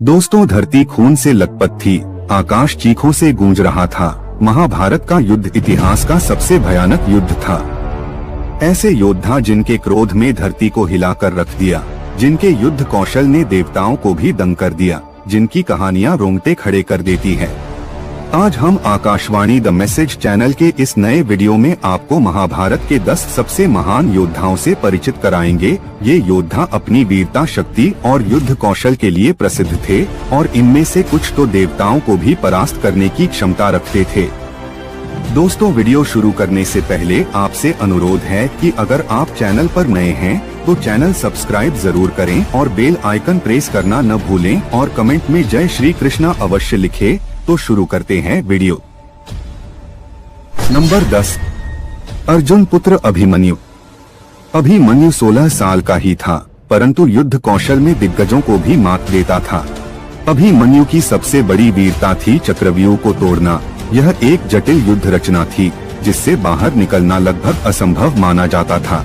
दोस्तों, धरती खून से लथपथ थी, आकाश चीखों से गूंज रहा था। महाभारत का युद्ध इतिहास का सबसे भयानक युद्ध था। ऐसे योद्धा जिनके क्रोध में धरती को हिलाकर रख दिया, जिनके युद्ध कौशल ने देवताओं को भी दंग कर दिया, जिनकी कहानियां रोंगटे खड़े कर देती है। आज हम आकाशवाणी द मैसेज चैनल के इस नए वीडियो में आपको महाभारत के 10 सबसे महान योद्धाओं से परिचित कराएंगे। ये योद्धा अपनी वीरता, शक्ति और युद्ध कौशल के लिए प्रसिद्ध थे और इनमें से कुछ तो देवताओं को भी परास्त करने की क्षमता रखते थे। दोस्तों, वीडियो शुरू करने से पहले आपसे अनुरोध है कि अगर आप चैनल पर नए हैं तो चैनल सब्सक्राइब जरूर करें और बेल आइकन प्रेस करना न भूलें और कमेंट में जय श्री कृष्णा अवश्य लिखें। तो शुरू करते हैं वीडियो। नंबर 10, अर्जुन पुत्र अभिमन्यु। अभिमन्यु 16 साल का ही था, परंतु युद्ध कौशल में दिग्गजों को भी मात देता था। अभिमन्यु की सबसे बड़ी वीरता थी चक्रव्यूह को तोड़ना। यह एक जटिल युद्ध रचना थी जिससे बाहर निकलना लगभग असंभव माना जाता था।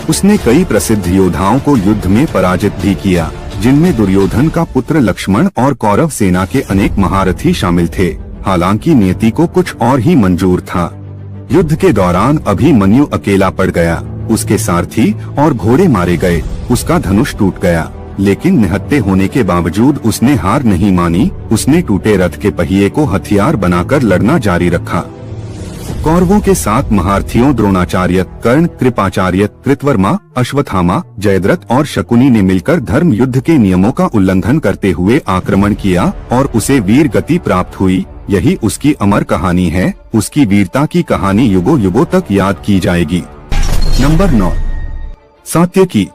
उसने कई प्रसिद्ध योद्धाओं को युद्ध में पराजित भी किया, जिनमें दुर्योधन का पुत्र लक्ष्मण और कौरव सेना के अनेक महारथी शामिल थे। हालांकि नियति को कुछ और ही मंजूर था। युद्ध के दौरान अभिमन्यु अकेला पड़ गया, उसके सारथी और घोड़े मारे गए, उसका धनुष टूट गया, लेकिन निहत्थे होने के बावजूद उसने हार नहीं मानी। उसने टूटे रथ के पहिए को हथियार बनाकर लड़ना जारी रखा। कौरवों के 7 महारथियों द्रोणाचार्य, कर्ण, कृपाचार्य, कृतवर्मा, अश्वत्थामा, जयद्रथ और शकुनी ने मिलकर धर्म युद्ध के नियमों का उल्लंघन करते हुए आक्रमण किया और उसे वीर गति प्राप्त हुई। यही उसकी अमर कहानी है। उसकी वीरता की कहानी युगों युगों तक याद की जाएगी। नंबर 9, सात्यकी।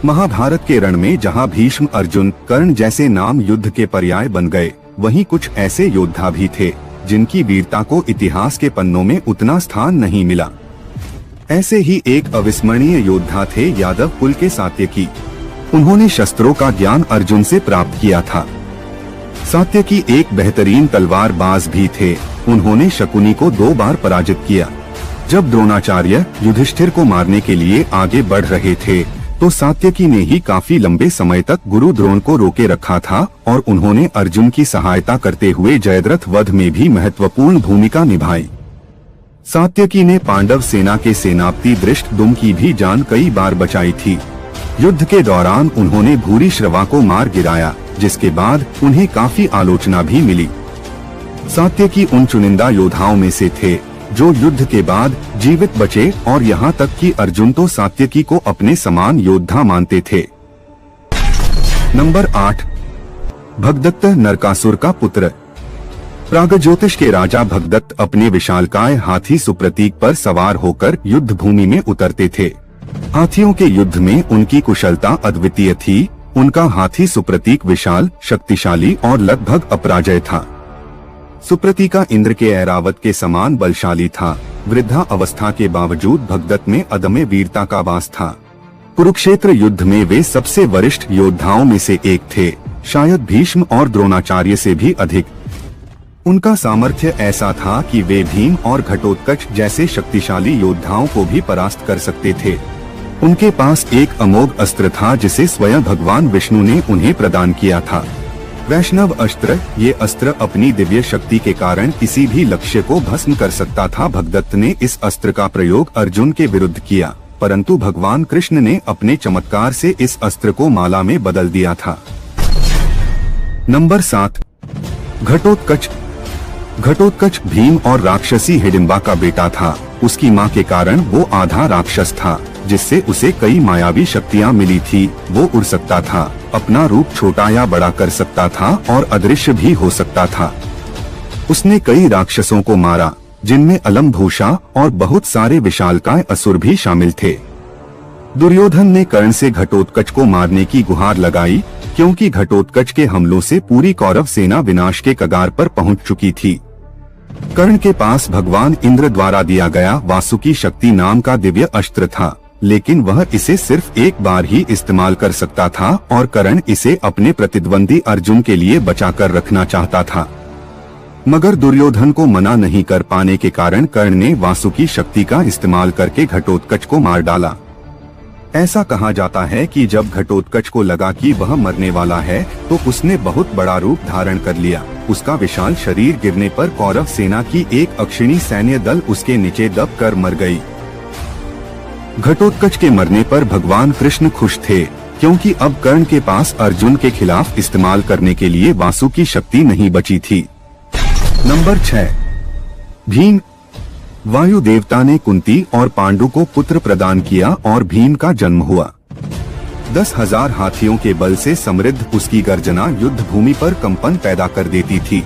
महाभारत के रण में जहां भीष्म, अर्जुन, कर्ण जैसे नाम युद्ध के पर्याय बन गए, वहीं कुछ ऐसे योद्धा भी थे जिनकी वीरता को इतिहास के पन्नों में उतना स्थान नहीं मिला। ऐसे ही एक अविस्मरणीय योद्धा थे यादव कुल के सात्यकी। उन्होंने शस्त्रों का ज्ञान अर्जुन से प्राप्त किया था। सात्यकी एक बेहतरीन तलवारबाज भी थे। उन्होंने शकुनी को 2 बार पराजित किया। जब द्रोणाचार्य युधिष्ठिर को मारने के लिए आगे बढ़ रहे थे तो सात्यकी ने ही काफी लंबे समय तक गुरु द्रोण को रोके रखा था और उन्होंने अर्जुन की सहायता करते हुए जयद्रथ वध में भी महत्वपूर्ण भूमिका निभाई। सात्यकी ने पांडव सेना के सेनापति धृष्टद्युम्न की भी जान कई बार बचाई थी। युद्ध के दौरान उन्होंने भूरिश्रवा को मार गिराया, जिसके बाद उन्हें काफी आलोचना भी मिली। सात्यकी उन चुनिंदा योद्धाओं में से थे जो युद्ध के बाद जीवित बचे और यहाँ तक कि अर्जुन तो सात्यकी को अपने समान योद्धा मानते थे। नंबर 8, भगदत्त, नरकासुर का पुत्र। प्रागज्योतिष के राजा भगदत्त अपने विशालकाय हाथी सुप्रतीक पर सवार होकर युद्ध भूमि में उतरते थे। हाथियों के युद्ध में उनकी कुशलता अद्वितीय थी। उनका हाथी सुप्रतीक विशाल, शक्तिशाली और लगभग अपराजय था। सुप्रतीका इंद्र के ऐरावत के समान बलशाली था। वृद्धा अवस्था के बावजूद भगदत्त में अदम्य वीरता का वास था। कुरुक्षेत्र युद्ध में वे सबसे वरिष्ठ योद्धाओं में से एक थे, शायद भीष्म और द्रोणाचार्य से भी अधिक। उनका सामर्थ्य ऐसा था कि वे भीम और घटोत्कच जैसे शक्तिशाली योद्धाओं को भी परास्त कर सकते थे। उनके पास एक अमोघ अस्त्र था जिसे स्वयं भगवान विष्णु ने उन्हें प्रदान किया था, वैष्णव अस्त्र। ये अस्त्र अपनी दिव्य शक्ति के कारण किसी भी लक्ष्य को भस्म कर सकता था। भगदत्त ने इस अस्त्र का प्रयोग अर्जुन के विरुद्ध किया, परंतु भगवान कृष्ण ने अपने चमत्कार से इस अस्त्र को माला में बदल दिया था। नंबर 7, घटोत्कच। घटोत्कच भीम और राक्षसी हिडिंबा का बेटा था। उसकी मां के कारण वो आधा राक्षस था, जिससे उसे कई मायावी शक्तियां मिली थी। वो उड़ सकता था, अपना रूप छोटा या बड़ा कर सकता था और अदृश्य भी हो सकता था। उसने कई राक्षसों को मारा, जिनमें अलमभूषा और बहुत सारे विशालकाय असुर भी शामिल थे। दुर्योधन ने कर्ण से घटोत्कच को मारने की गुहार लगाई, क्योंकि घटोत्कच के हमलों से पूरी कौरव सेना विनाश के कगार पर पहुंच चुकी थी। कर्ण के पास भगवान इंद्र द्वारा दिया गया वासुकी शक्ति नाम का दिव्य अस्त्र था, लेकिन वह इसे सिर्फ एक बार ही इस्तेमाल कर सकता था और कर्ण इसे अपने प्रतिद्वंदी अर्जुन के लिए बचाकर रखना चाहता था। मगर दुर्योधन को मना नहीं कर पाने के कारण कर्ण ने वासुकी शक्ति का इस्तेमाल करके घटोत्कच को मार डाला। ऐसा कहा जाता है कि जब घटोत्कच को लगा कि वह मरने वाला है तो उसने बहुत बड़ा रूप धारण कर लिया। उसका विशाल शरीर गिरने पर कौरव सेना की एक अक्षिणी सैन्य दल उसके नीचे दब कर मर गई। घटोत्कच के मरने पर भगवान कृष्ण खुश थे, क्योंकि अब कर्ण के पास अर्जुन के खिलाफ इस्तेमाल करने के लिए वासु की शक्ति नहीं बची थी। नंबर 6, भीम। वायु देवता ने कुंती और पांडु को पुत्र प्रदान किया और भीम का जन्म हुआ। 10,000 हाथियों के बल से समृद्ध उसकी गर्जना युद्ध भूमि पर कंपन पैदा कर देती थी।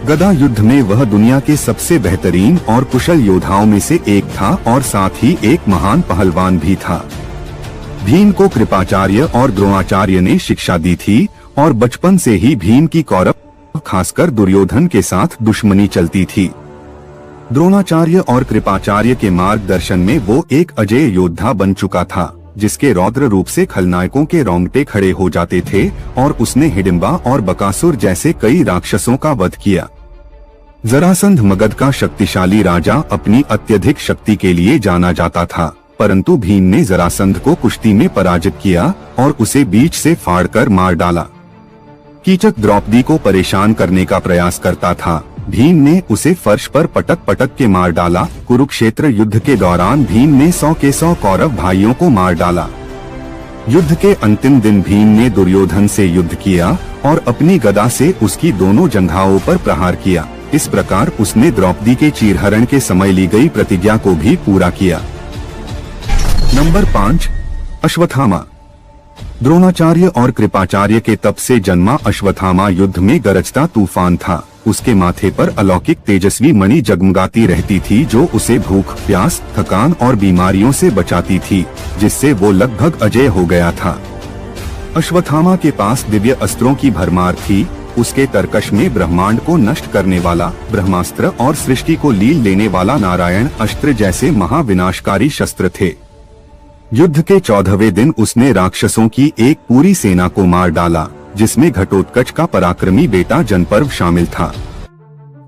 गदा युद्ध में वह दुनिया के सबसे बेहतरीन और कुशल योद्धाओं में से एक था और साथ ही एक महान पहलवान भी था। भीम को कृपाचार्य और द्रोणाचार्य ने शिक्षा दी थी और बचपन से ही भीम की कौरव खासकर दुर्योधन के साथ दुश्मनी चलती थी। द्रोणाचार्य और कृपाचार्य के मार्गदर्शन में वो एक अजेय योद्धा बन चुका था, जिसके रौद्र रूप से खलनायकों के रोंगटे खड़े हो जाते थे और उसने हिडिंबा और बकासुर जैसे कई राक्षसों का वध किया। जरासंध मगध का शक्तिशाली राजा अपनी अत्यधिक शक्ति के लिए जाना जाता था, परंतु भीम ने जरासंध को कुश्ती में पराजित किया और उसे बीच से फाड़कर मार डाला। कीचक द्रौपदी को परेशान करने का प्रयास करता था, भीम ने उसे फर्श पर पटक पटक के मार डाला। कुरुक्षेत्र युद्ध के दौरान भीम ने 100 के 100 कौरव भाइयों को मार डाला। युद्ध के अंतिम दिन भीम ने दुर्योधन से युद्ध किया और अपनी गदा से उसकी दोनों जंघाओं पर प्रहार किया। इस प्रकार उसने द्रौपदी के चीरहरण के समय ली गई प्रतिज्ञा को भी पूरा किया। नंबर 5, अश्वत्थामा। द्रोणाचार्य और कृपाचार्य के तप से जन्मा अश्वत्थामा युद्ध में गरजता तूफान था। उसके माथे पर अलौकिक तेजस्वी मणि जगमगाती रहती थी, जो उसे भूख, प्यास, थकान और बीमारियों से बचाती थी, जिससे वो लगभग अजेय हो गया था। अश्वत्थामा के पास दिव्य अस्त्रों की भरमार थी। उसके तरकश में ब्रह्मांड को नष्ट करने वाला ब्रह्मास्त्र और सृष्टि को लील लेने वाला नारायण अस्त्र जैसे महाविनाशकारी शस्त्र थे। युद्ध के 14वें दिन उसने राक्षसों की एक पूरी सेना को मार डाला, जिसमें घटोत्कच का पराक्रमी बेटा जनपर्व शामिल था।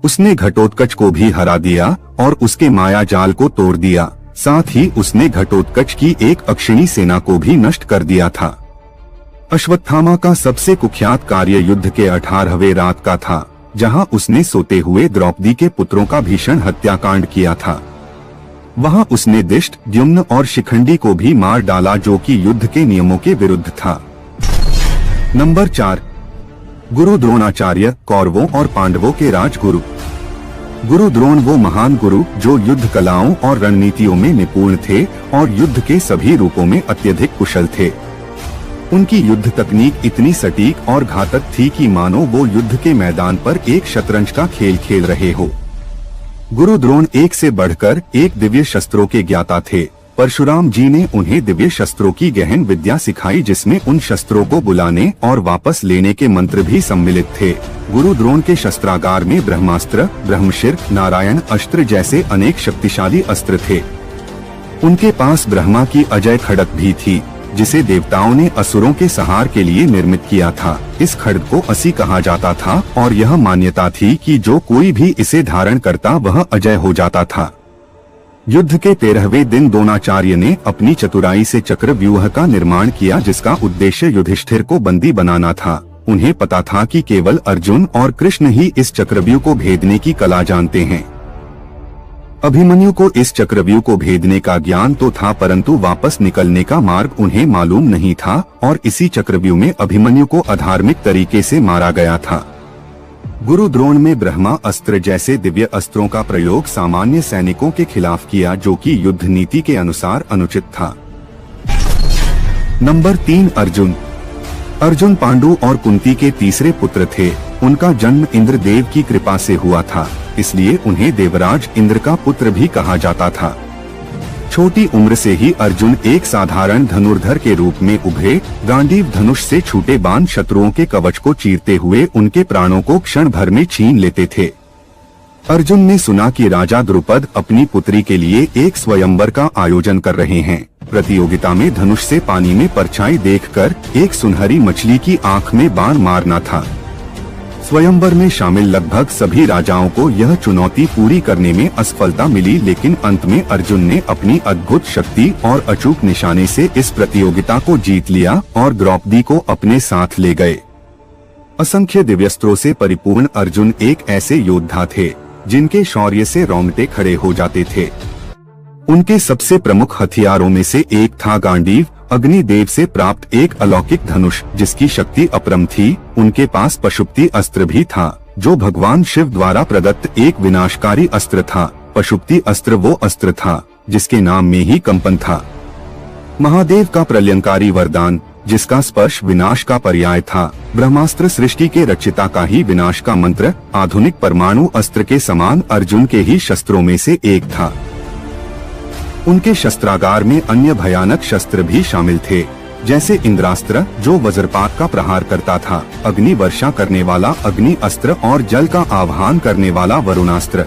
उसने घटोत्कच को भी हरा दिया और उसके माया जाल को तोड़ दिया। साथ ही उसने घटोत्कच की एक अक्षिणी सेना को भी नष्ट कर दिया था। अश्वत्थामा का सबसे कुख्यात कार्य युद्ध के 18वें रात का था, जहां उसने सोते हुए द्रौपदी के पुत्रों का भीषण हत्याकांड किया था। वहां उसने दिष्ट, द्युम्न और शिखंडी को भी मार डाला, जो कि युद्ध के नियमों के विरुद्ध था। नंबर 4, गुरु द्रोणाचार्य, कौरवों और पांडवों के राजगुरु। गुरु द्रोण वो महान गुरु जो युद्ध कलाओं और रणनीतियों में निपुण थे और युद्ध के सभी रूपों में अत्यधिक कुशल थे। उनकी युद्ध तकनीक इतनी सटीक और घातक थी कि मानो वो युद्ध के मैदान पर एक शतरंज का खेल खेल रहे हो। गुरु द्रोण एक से बढ़कर एक दिव्य शस्त्रों के ज्ञाता थे। परशुराम जी ने उन्हें दिव्य शस्त्रों की गहन विद्या सिखाई, जिसमें उन शस्त्रों को बुलाने और वापस लेने के मंत्र भी सम्मिलित थे। गुरु द्रोण के शस्त्रागार में ब्रह्मास्त्र, ब्रह्मशिर, नारायण अस्त्र जैसे अनेक शक्तिशाली अस्त्र थे। उनके पास ब्रह्मा की अजय खड्ग भी थी, जिसे देवताओं ने असुरों के संहार के लिए निर्मित किया था। इस खड्ग को असी कहा जाता था और यह मान्यता थी कि जो कोई भी इसे धारण करता वह अजय हो जाता था। युद्ध के 13वें दिन द्रोणाचार्य ने अपनी चतुराई से चक्रव्यूह का निर्माण किया, जिसका उद्देश्य युधिष्ठिर को बंदी बनाना था। उन्हें पता था कि केवल अर्जुन और कृष्ण ही इस चक्रव्यूह को भेदने की कला जानते हैं। अभिमन्यु को इस चक्रव्यूह को भेदने का ज्ञान तो था, परंतु वापस निकलने का मार्ग उन्हें मालूम नहीं था और इसी चक्रव्यूह में अभिमन्यु को अधार्मिक तरीके से मारा गया था। गुरु द्रोण में ब्रह्मा अस्त्र जैसे दिव्य अस्त्रों का प्रयोग सामान्य सैनिकों के खिलाफ किया, जो कि युद्ध नीति के अनुसार अनुचित था। नंबर 3, अर्जुन। अर्जुन पांडु और कुंती के तीसरे पुत्र थे। उनका जन्म इंद्रदेव की कृपा से हुआ था, इसलिए उन्हें देवराज इंद्र का पुत्र भी कहा जाता था। छोटी उम्र से ही अर्जुन एक साधारण धनुर्धर के रूप में उभरे। गांडीव धनुष से छूटे बाण शत्रुओं के कवच को चीरते हुए उनके प्राणों को क्षण भर में छीन लेते थे। अर्जुन ने सुना कि राजा द्रुपद अपनी पुत्री के लिए एक स्वयंवर का आयोजन कर रहे हैं। प्रतियोगिता में धनुष से पानी में परछाई देखकर एक सुनहरी मछली की आंख में बाण मारना था। स्वयंवर में शामिल लगभग सभी राजाओं को यह चुनौती पूरी करने में असफलता मिली, लेकिन अंत में अर्जुन ने अपनी अद्भुत शक्ति और अचूक निशाने से इस प्रतियोगिता को जीत लिया और द्रौपदी को अपने साथ ले गए। असंख्य दिव्यास्त्रों से परिपूर्ण अर्जुन एक ऐसे योद्धा थे जिनके शौर्य से रोंगटे खड़े हो जाते थे। उनके सबसे प्रमुख हथियारों में से एक था गांडीव, अग्निदेव से प्राप्त एक अलौकिक धनुष जिसकी शक्ति अपरम थी। उनके पास पशुपति अस्त्र भी था जो भगवान शिव द्वारा प्रदत्त एक विनाशकारी अस्त्र था। पशुपति अस्त्र वो अस्त्र था जिसके नाम में ही कंपन था। महादेव का प्रलयंकारी वरदान जिसका स्पर्श विनाश का पर्याय था। ब्रह्मास्त्र सृष्टि के रचिता का ही विनाश का मंत्र। आधुनिक परमाणु अस्त्र के समान अर्जुन के ही शस्त्रों में से एक था। उनके शस्त्रागार में अन्य भयानक शस्त्र भी शामिल थे, जैसे इंद्रास्त्र जो वज्रपात का प्रहार करता था, अग्नि वर्षा करने वाला अग्नि अस्त्र और जल का आह्वान करने वाला वरुणास्त्र।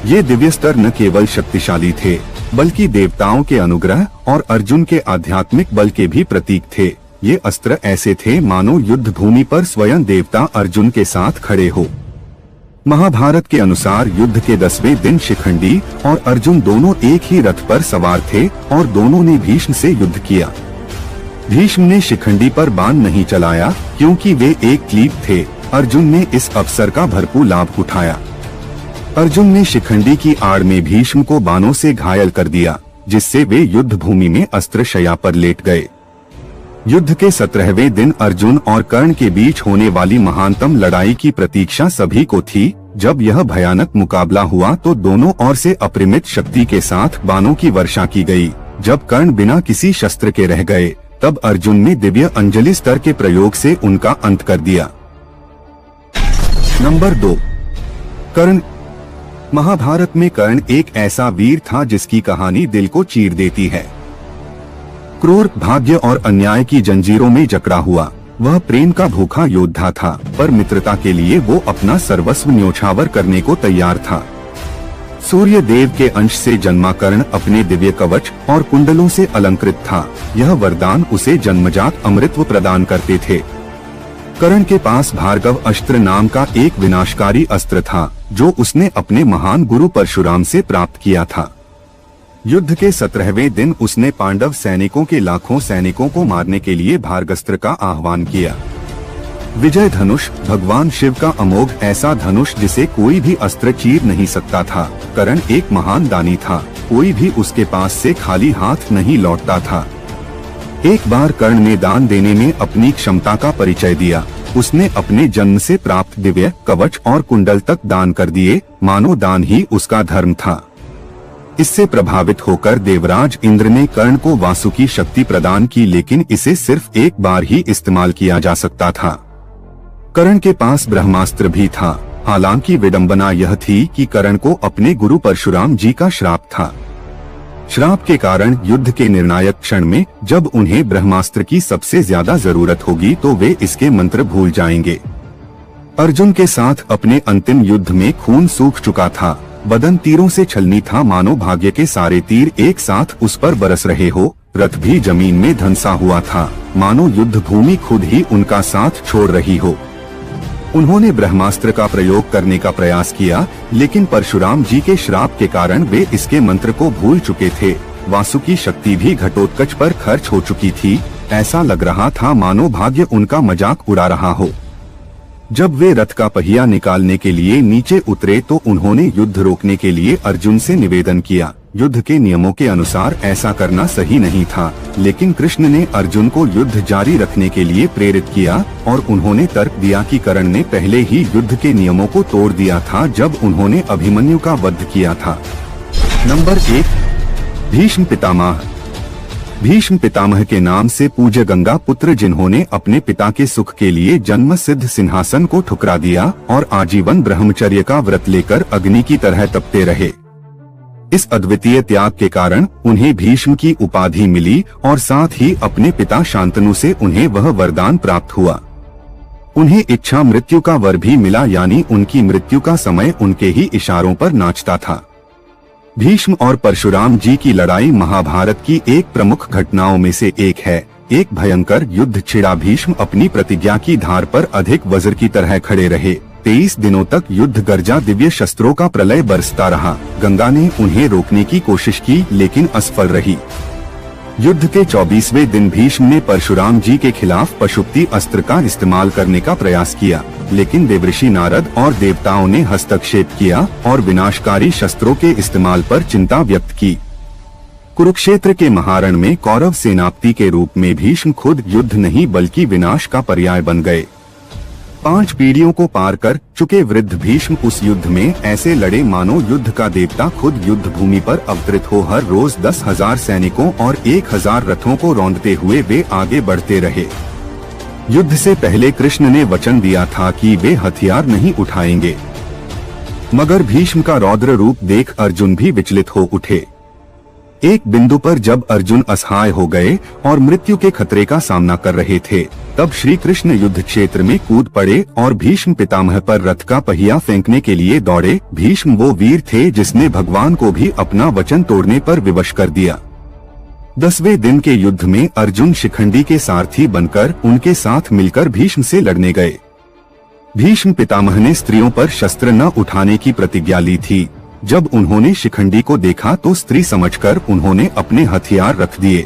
ये दिव्यास्त्र न केवल शक्तिशाली थे बल्कि देवताओं के अनुग्रह और अर्जुन के आध्यात्मिक बल के भी प्रतीक थे। ये अस्त्र ऐसे थे मानो युद्ध भूमि पर स्वयं देवता अर्जुन के साथ खड़े हो। महाभारत के अनुसार युद्ध के 10वें दिन शिखंडी और अर्जुन दोनों एक ही रथ पर सवार थे और दोनों ने भीष्म से युद्ध किया। भीष्म ने शिखंडी पर बाण नहीं चलाया क्योंकि वे एक क्लीब थे। अर्जुन ने इस अवसर का भरपूर लाभ उठाया। अर्जुन ने शिखंडी की आड़ में भीष्म को बाणों से घायल कर दिया, जिससे वे युद्ध भूमि में अस्त्र शैया पर लेट गए। युद्ध के 17वें दिन अर्जुन और कर्ण के बीच होने वाली महानतम लड़ाई की प्रतीक्षा सभी को थी। जब यह भयानक मुकाबला हुआ तो दोनों ओर से अपरिमित शक्ति के साथ बाणों की वर्षा की गई। जब कर्ण बिना किसी शस्त्र के रह गए तब अर्जुन ने दिव्य अंजलि स्तर के प्रयोग से उनका अंत कर दिया। नंबर 2, कर्ण। महाभारत में कर्ण एक ऐसा वीर था जिसकी कहानी दिल को चीर देती है। क्रूर, भाग्य और अन्याय की जंजीरों में जकड़ा हुआ वह प्रेम का भूखा योद्धा था, पर मित्रता के लिए वो अपना सर्वस्व न्योछावर करने को तैयार था। सूर्य देव के अंश से जन्मा कर्ण अपने दिव्य कवच और कुंडलों से अलंकृत था। यह वरदान उसे जन्मजात अमृतत्व प्रदान करते थे। कर्ण के पास भार्गव अस्त्र नाम का एक विनाशकारी अस्त्र था जो उसने अपने महान गुरु परशुराम से प्राप्त किया था। युद्ध के 17वें दिन उसने पांडव सैनिकों के लाखों सैनिकों को मारने के लिए भार्गस्त्र का आह्वान किया। विजय धनुष भगवान शिव का अमोघ ऐसा धनुष जिसे कोई भी अस्त्र चीर नहीं सकता था। कर्ण एक महान दानी था, कोई भी उसके पास से खाली हाथ नहीं लौटता था। एक बार कर्ण ने दान देने में अपनी क्षमता का परिचय दिया। उसने अपने जन्म से प्राप्त दिव्य कवच और कुंडल तक दान कर दिए, मानो दान ही उसका धर्म था। इससे प्रभावित होकर देवराज इंद्र ने कर्ण को वासुकी शक्ति प्रदान की, लेकिन इसे सिर्फ एक बार ही इस्तेमाल किया जा सकता था। कर्ण के पास ब्रह्मास्त्र भी था। हालांकि विडंबना यह थी कि कर्ण को अपने गुरु परशुराम जी का श्राप था। श्राप के कारण युद्ध के निर्णायक क्षण में जब उन्हें ब्रह्मास्त्र की सबसे ज्यादा जरूरत होगी तो वे इसके मंत्र भूल जाएंगे। अर्जुन के साथ अपने अंतिम युद्ध में खून सूख चुका था, बदन तीरों से छलनी था, मानो भाग्य के सारे तीर एक साथ उस पर बरस रहे हो। रथ भी जमीन में धंसा हुआ था, मानो युद्ध भूमि खुद ही उनका साथ छोड़ रही हो। उन्होंने ब्रह्मास्त्र का प्रयोग करने का प्रयास किया, लेकिन परशुराम जी के श्राप के कारण वे इसके मंत्र को भूल चुके थे। वासुकी शक्ति भी घटोत्कच पर खर्च हो चुकी थी। ऐसा लग रहा था मानो भाग्य उनका मजाक उड़ा रहा हो। जब वे रथ का पहिया निकालने के लिए नीचे उतरे तो उन्होंने युद्ध रोकने के लिए अर्जुन से निवेदन किया। युद्ध के नियमों के अनुसार ऐसा करना सही नहीं था, लेकिन कृष्ण ने अर्जुन को युद्ध जारी रखने के लिए प्रेरित किया और उन्होंने तर्क दिया कि कर्ण ने पहले ही युद्ध के नियमों को तोड़ दिया था जब उन्होंने अभिमन्यु का वध किया था। नंबर 1, भीष्म पितामह। भीष्म पितामह के नाम से पूज्य गंगा पुत्र जिन्होंने अपने पिता के सुख के लिए जन्म सिद्ध सिंहासन को ठुकरा दिया और आजीवन ब्रह्मचर्य का व्रत लेकर अग्नि की तरह तपते रहे। इस अद्वितीय त्याग के कारण उन्हें भीष्म की उपाधि मिली और साथ ही अपने पिता शांतनु से उन्हें वह वरदान प्राप्त हुआ। उन्हें इच्छा मृत्यु का वर भी मिला, यानी उनकी मृत्यु का समय उनके ही इशारों पर नाचता था। भीष्म और परशुराम जी की लड़ाई महाभारत की एक प्रमुख घटनाओं में से एक है। एक भयंकर युद्ध छिड़ा। भीष्म अपनी प्रतिज्ञा की धार पर अधिक वज्र की तरह खड़े रहे। 23 दिनों तक युद्ध गर्जा, दिव्य शस्त्रों का प्रलय बरसता रहा। गंगा ने उन्हें रोकने की कोशिश की लेकिन असफल रही। युद्ध के 24वें दिन भीष्म ने परशुराम जी के खिलाफ पशुपति अस्त्र का इस्तेमाल करने का प्रयास किया, लेकिन देवऋषि नारद और देवताओं ने हस्तक्षेप किया और विनाशकारी शस्त्रों के इस्तेमाल पर चिंता व्यक्त की। कुरुक्षेत्र के महारण में कौरव सेनापति के रूप में भीष्म खुद युद्ध नहीं बल्कि विनाश का पर्याय बन गए। 5 पीढ़ियों को पार कर चुके वृद्ध भीष्म उस युद्ध में ऐसे लड़े मानो युद्ध का देवता खुद युद्ध भूमि पर अवतरित हो। हर रोज 10,000 सैनिकों और 1,000 रथों को रौंदते हुए वे आगे बढ़ते रहे। युद्ध से पहले कृष्ण ने वचन दिया था कि वे हथियार नहीं उठाएंगे, मगर भीष्म का रौद्र रूप देख अर्जुन भी विचलित हो उठे। एक बिंदु पर जब अर्जुन असहाय हो गए और मृत्यु के खतरे का सामना कर रहे थे, तब श्री कृष्ण युद्ध क्षेत्र में कूद पड़े और भीष्म पितामह पर रथ का पहिया फेंकने के लिए दौड़े। भीष्म वो वीर थे जिसने भगवान को भी अपना वचन तोड़ने पर विवश कर दिया। 10वें दिन के युद्ध में अर्जुन शिखंडी के सारथी बनकर उनके साथ मिलकर भीष्म से लड़ने गए। भीष्म पितामह ने स्त्रियों पर शस्त्र न उठाने की प्रतिज्ञा ली थी। जब उन्होंने शिखंडी को देखा तो स्त्री समझकर उन्होंने अपने हथियार रख दिए।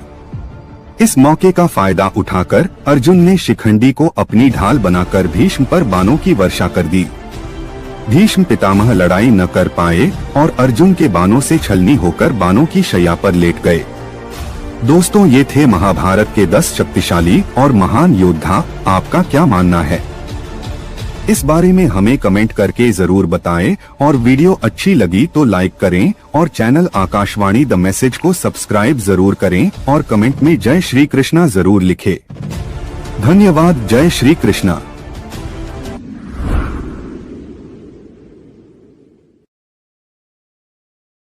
इस मौके का फायदा उठाकर अर्जुन ने शिखंडी को अपनी ढाल बनाकर भीष्म पर बाणों की वर्षा कर दी। भीष्म पितामह लड़ाई न कर पाए और अर्जुन के बाणों से छलनी होकर बाणों की शैया पर लेट गए। दोस्तों, ये थे महाभारत के 10 शक्तिशाली और महान योद्धा। आपका क्या मानना है इस बारे में हमें कमेंट करके जरूर बताएं, और वीडियो अच्छी लगी तो लाइक करें और चैनल आकाशवाणी द मैसेज को सब्सक्राइब जरूर करें और कमेंट में जय श्री कृष्णा जरूर लिखें। धन्यवाद। जय श्री कृष्णा।